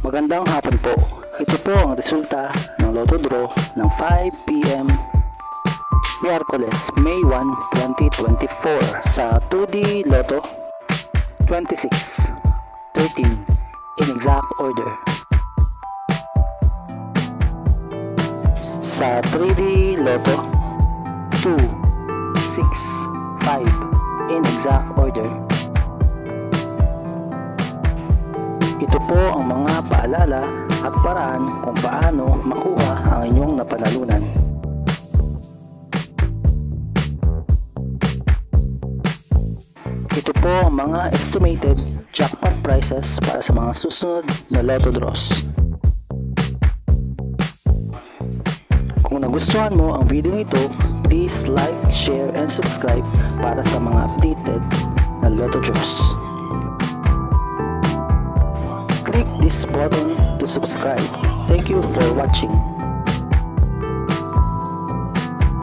Magandang hapon po. Ito po ang resulta ng Lotto Draw ng 5 PM Miyerkules, May 1, 2024 sa 2D Lotto 26, 13 in exact order. Sa 3D Lotto 2, 6, 5 in exact order. Ito po ang mga paalala at paraan kung paano makuha ang inyong napanalunan. Ito po ang mga estimated jackpot prices para sa mga susunod na Lotto draws. Kung nagustuhan mo ang video ito, please like, share, and subscribe para sa mga updated na Lotto draws. Click this button to subscribe. Thank you for watching.